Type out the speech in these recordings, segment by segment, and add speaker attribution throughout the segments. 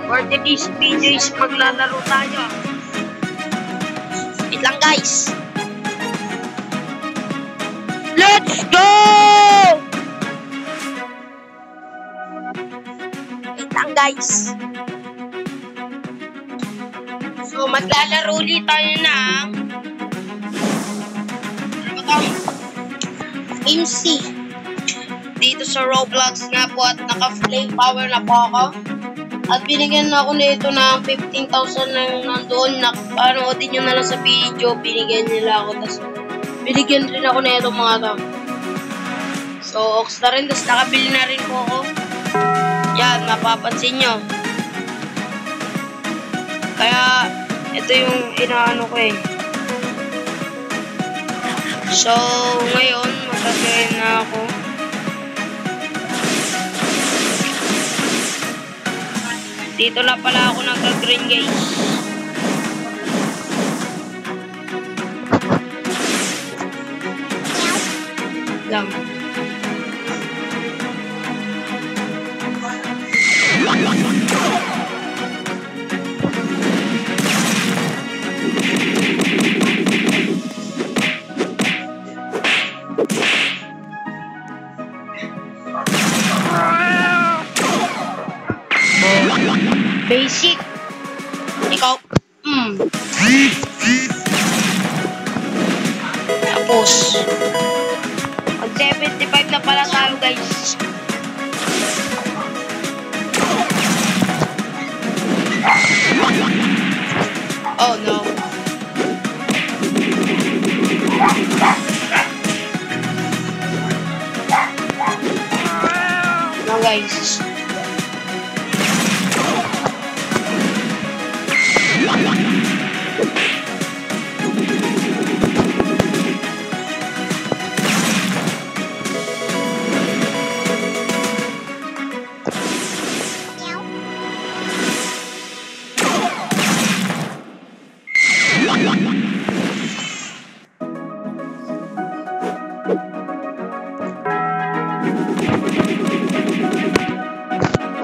Speaker 1: For today's video is maglalaro tayo. Wait lang guys. Let's go! Wait lang guys. So maglalaro ulit tayo ng MC dito sa Roblox nga po at naka-flame power na po ako. At binigyan na ako nito ng 15,000 nang nandoon na panoodin nyo na lang sa video. Binigyan nila ako. Tapos binigyan rin ako nito mga to. So, ox na rin. Tapos nakabili na rin po ako. Yan, mapapansin nyo. Kaya, ito yung inaano ko eh. So, ngayon, magkakain na ako. Dito na pala ako nagka-green guys. Lang. Basic. Ikaw. Tapos. Mag 75 na pala tayo guys. Oh no. No guys.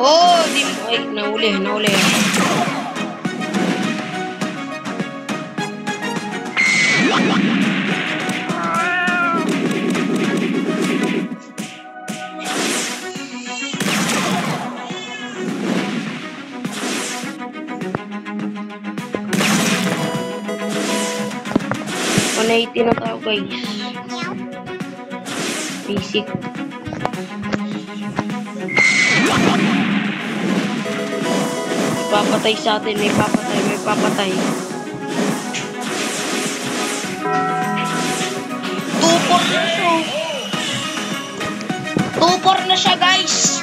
Speaker 1: Oh, di mo. Ay, nauli. Na tayo guys. Basic. Papatay sa atin, may papatay. Tupor na siya guys.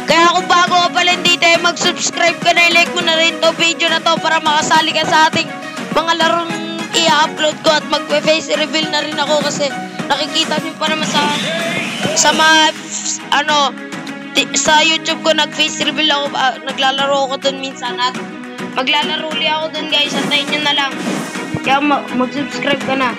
Speaker 1: Kaya kung bago ka pala dito ay mag-subscribe ka na, i-like mo na rin to video na to para makasali ka sa ating mga larong i-upload ko at mag-face reveal na rin ako kasi nakikita niyo pa naman sa mga sa YouTube ko nag-face reveal ako, naglalaro ako dun minsan at maglalaro ulit ako dun guys, antayin nyo na lang. Kaya mag-subscribe ka na.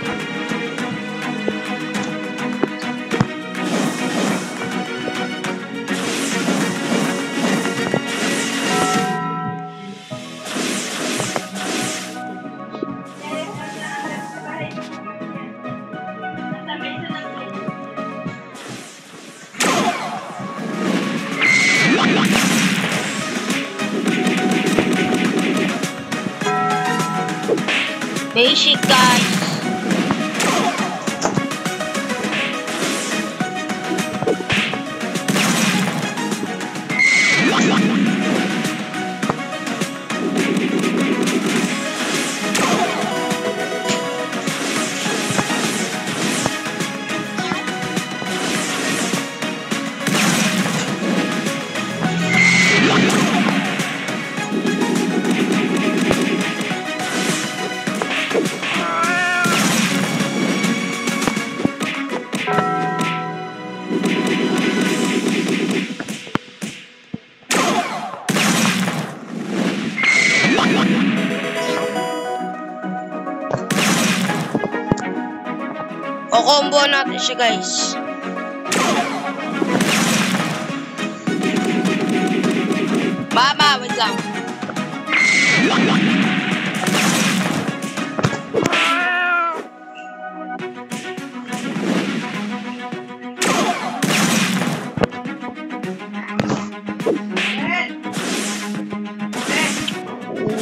Speaker 1: Basic guys. O-combo natin siya guys. Mama, wait lang.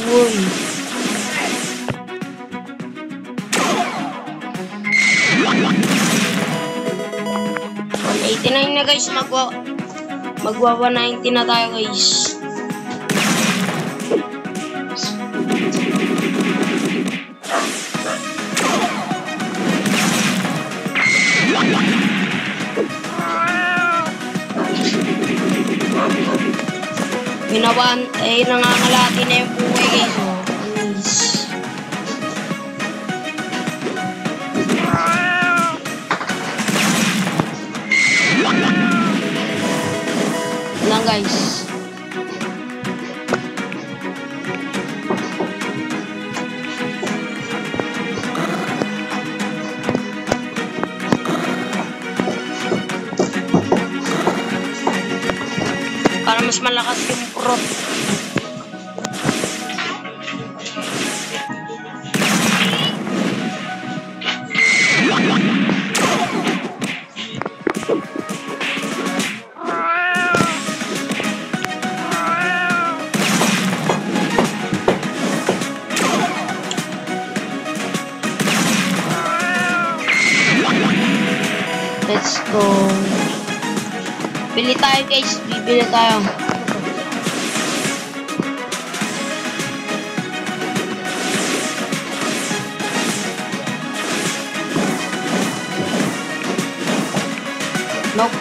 Speaker 1: Uy. 189 na guys, magwa 190 na tayo guys. Ginawan, nangangalati na yung buhay guys. Oh, please. Lang guys. Para mas malakas yung prot. Let's go. Bili tayo guys, bibili tayo. Nope.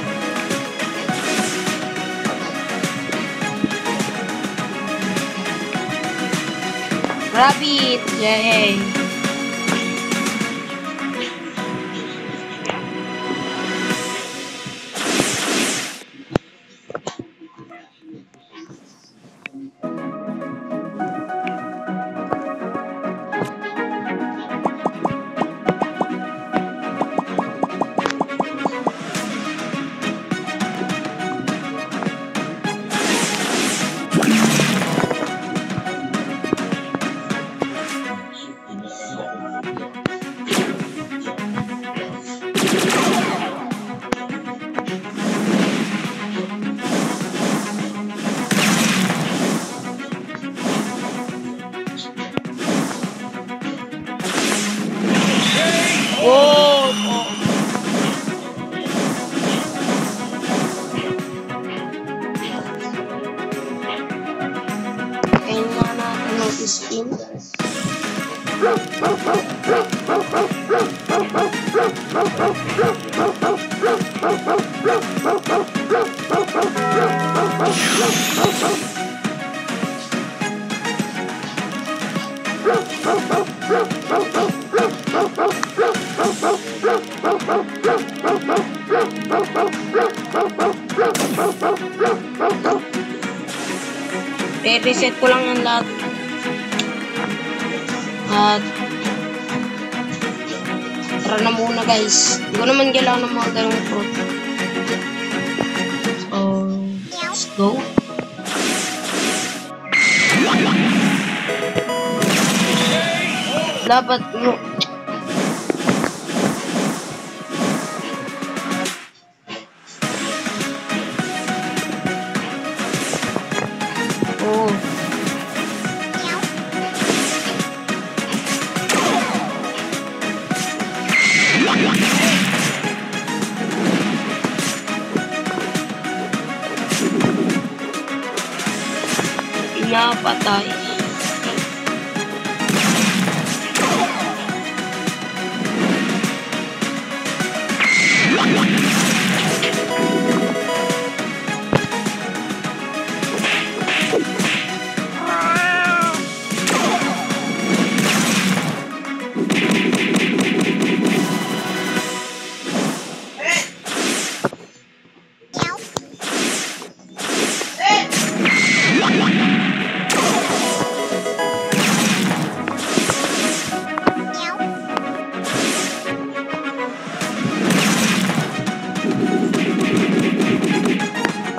Speaker 1: Rabbit, yay. Oh, oh. Kailan nga natin mag-spin? Reset ko lang yung lahat. At tara na muna guys. Hindi ko naman kailangan ng mga ganong fruit. So, let's go. Dapat mo. Oh. Pinapatay.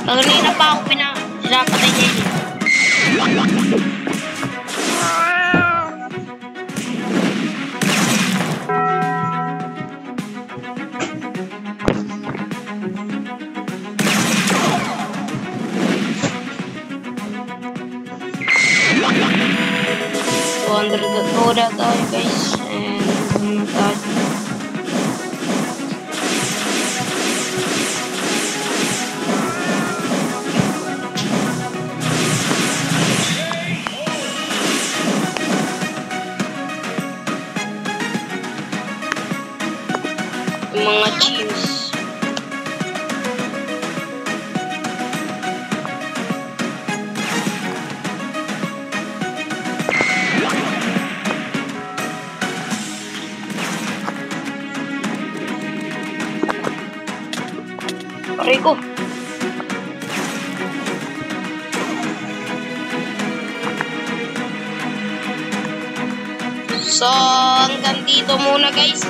Speaker 1: Kanina pa ako pinapatay niya yun. Toda tayo guys, and mga cheers. Rico. So, hanggang dito muna guys.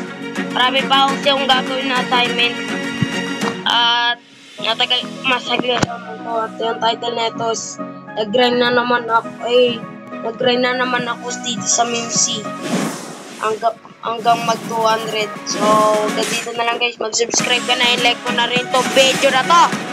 Speaker 1: Marami pa akong siyang gagawin na assignment. At masaglit ako. At yung title nito is nag-grind na naman ako dito sa MMC. Hanggang mag 200. So, dito na lang guys. Mag-subscribe ka na. I-like mo na rin to video na to.